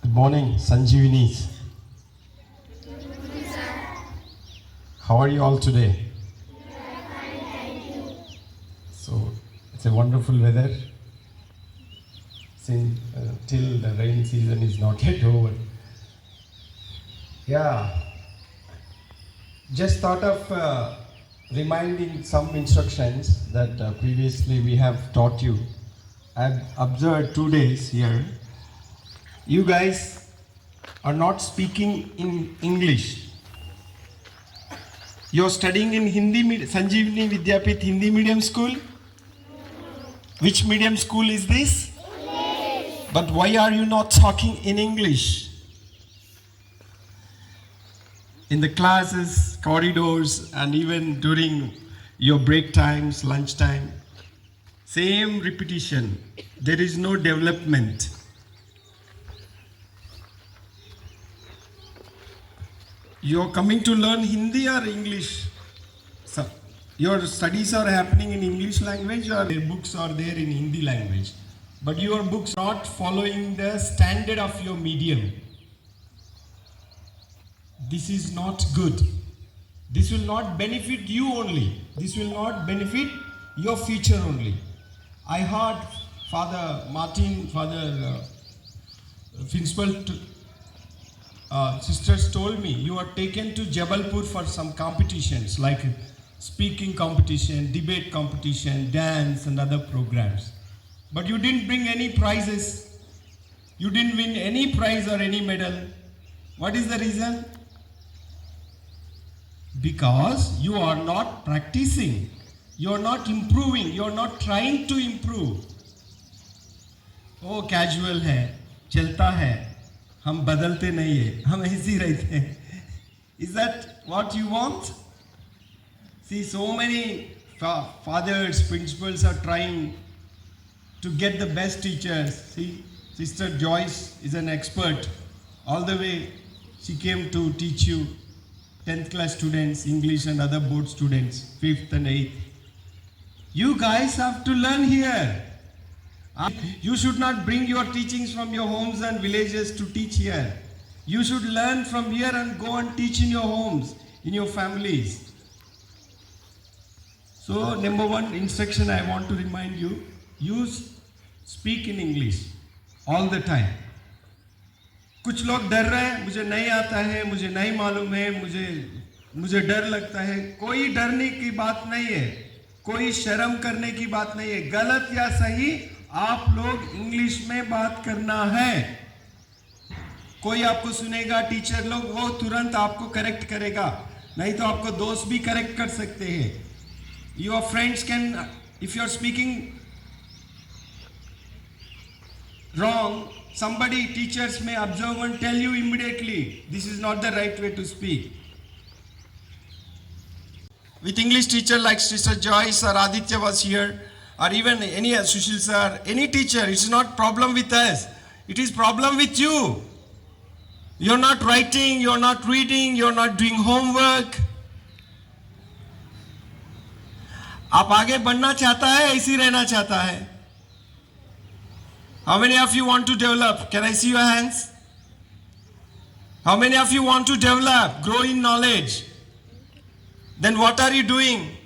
Good morning, Sanjeevinis. How are you all today? So it's a wonderful weather. Since till the rain season is not yet over. Yeah, just thought of reminding some instructions that previously we have taught you. I've observed 2 days here. You guys are not speaking in English. You're studying in Sanjeevani Vidyapith Hindi medium school? Which medium school is this? But why are you not talking in English? In the classes, corridors, and even during your break times, lunch time, same repetition. There is no development. You're coming to learn Hindi or English? So, your studies are happening in English language or your books are there in Hindi language. But your books are not following the standard of your medium. This is not good. This will not benefit you only. This will not benefit your future only. I heard Father Martin, Father Principal sisters told me you are taken to Jabalpur for some competitions like speaking competition, debate competition, dance and other programs. But you didn't bring any prizes. You didn't win any prize or any medal. What is the reason? Because you are not practicing. You are not improving. You are not trying to improve. Oh, casual है, चलता है, हम बदलते नहीं है, हम ऐसे ही रहते हैं. Is that what you want? See, so many fathers, principals are trying to get the best teachers. See, Sister Joyce is an expert. All the way she came to teach you 10th class students, English and other board students, 5th and 8th. You guys have to learn here. You should not bring your teachings from your homes and villages to teach here. You should learn from here and go and teach in your homes, in your families. So, number one instruction I want to remind you, speak in English all the time. कुछ लोग डर रहे हैं, मुझे नहीं आता है, मुझे नहीं मालूम है, मुझे डर लगता है. कोई डरने की बात नहीं है, कोई शर्म करने की बात नहीं है. गलत या सही आप लोग इंग्लिश में बात करना है. कोई आपको सुनेगा, टीचर लोग, वो तुरंत आपको करेक्ट करेगा, नहीं तो आपको दोस्त भी करेक्ट कर सकते हैं. Your friends can, if you are speaking wrong, somebody, teachers may observe and tell you immediately, this is not the right way to speak. With English teacher like Sister Joyce or Aditya was here, or even any Sushil sir, any teacher, it's not problem with us. It is problem with you. You're not writing, you're not reading, you're not doing homework. आप आगे बढ़ना चाहता है, ऐसे रहना चाहता है. How many of you want to develop? Can I see your hands? How many of you want to develop, grow in knowledge? Then what are you doing?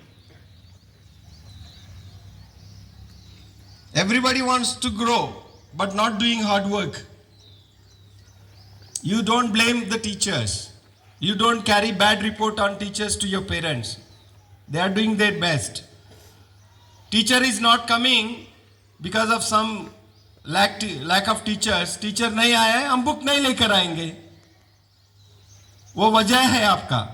Everybody wants to grow, but not doing hard work. You don't blame the teachers. You don't carry bad report on teachers to your parents. They are doing their best. Teacher is not coming because of some lack of teachers. Teacher नहीं आया है, हम book नहीं लेकर आएंगे. वो वजह है आपका.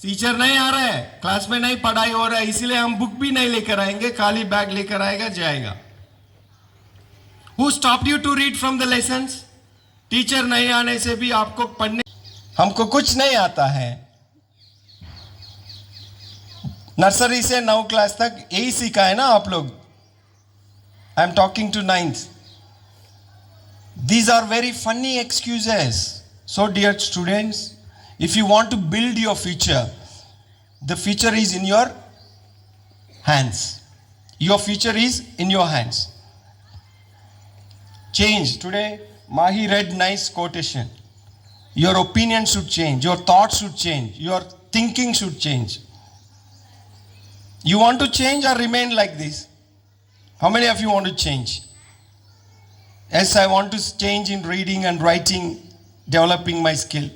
टीचर नहीं आ रहा है, क्लास में नहीं पढ़ाई हो रहा है, इसीलिए हम बुक भी नहीं लेकर आएंगे, खाली बैग लेकर आएगा, जाएगा. Who stopped you to read from the lessons? Teacher नहीं आने से भी आपको पढ़ने, हमको कुछ नहीं आता है. नर्सरी से 9 क्लास तक यही सीखा है ना आप लोग. I am talking to 9th. These are very funny excuses. So dear students, if you want to build your future, the future is in your hands. Your future is in your hands. Change. Today Mahi read nice quotation. Your opinion should change, your thoughts should change, your thinking should change. You want to change or remain like this? How many of you want to change? Yes, I want to change in reading and writing, developing my skill.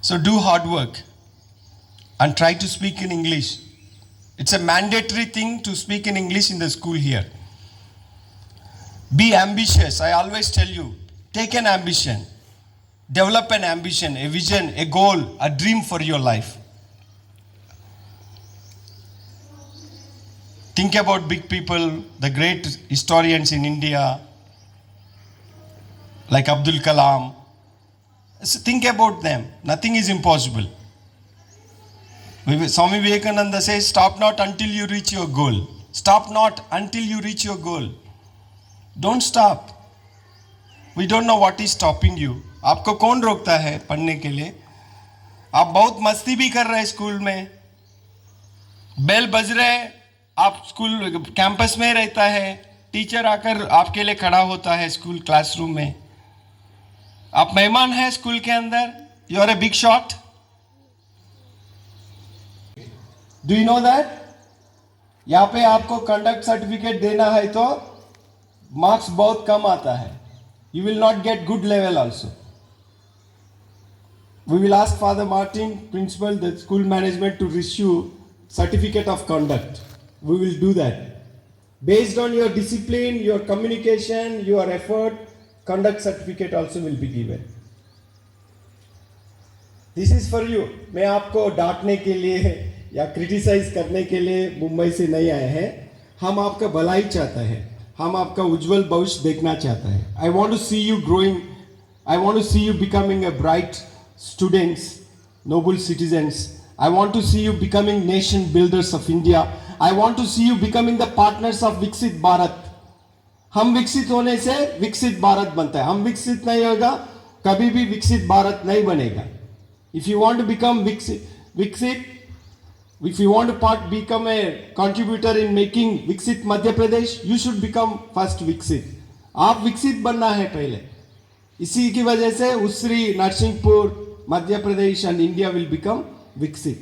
So do hard work and try to speak in English. It's a mandatory thing to speak in English in the school here. Be ambitious. I always tell you, take an ambition. Develop an ambition, a vision, a goal, a dream for your life. Think about big people, the great historians in India, like Abdul Kalam. So think about them. Nothing is impossible. Swami Vivekananda says, stop not until you reach your goal. Stop not until you reach your goal. Don't stop. We don't know what is stopping you. आपको कौन रोकता है पढ़ने के लिए? आप बहुत मस्ती भी कर रहे हैं स्कूल में. बेल बज रहे, आप स्कूल कैंपस में रहता है, टीचर आकर आपके लिए खड़ा होता है स्कूल क्लासरूम में. आप मेहमान हैं स्कूल के अंदर. You are a big shot. Do you know that? यहाँ पे आपको कंडक्ट सर्टिफिकेट देना है तो मार्क्स बहुत कम आता है. You will not get good level also. We will ask Father Martin, principal, the school management to issue certificate of conduct. We will do that. Based on your discipline, your communication, your effort, conduct certificate also will be given. This is for you. मैं आपको डांटने के लिए या criticise करने के लिए मुंबई से नहीं आए हैं. हम आपका भलाई चाहते हैं. हम आपका उज्जवल भविष्य देखना चाहते हैं. I want to see you growing. I want to see you becoming a bright students, noble citizens. I want to see you becoming nation builders of India. I want to see you becoming the partners of Viksit Bharat. हम विकसित होने से विकसित भारत बनता है. हम विकसित नहीं होगा, कभी भी विकसित भारत नहीं बनेगा. If you want to become विकसित, if you want to become a contributor in making विकसित Madhya Pradesh, you should become first विकसित. आप विकसित बनना है पहले. इसी की वजह से उसरी, Narsinghpur, Madhya Pradesh and India will become Viksit.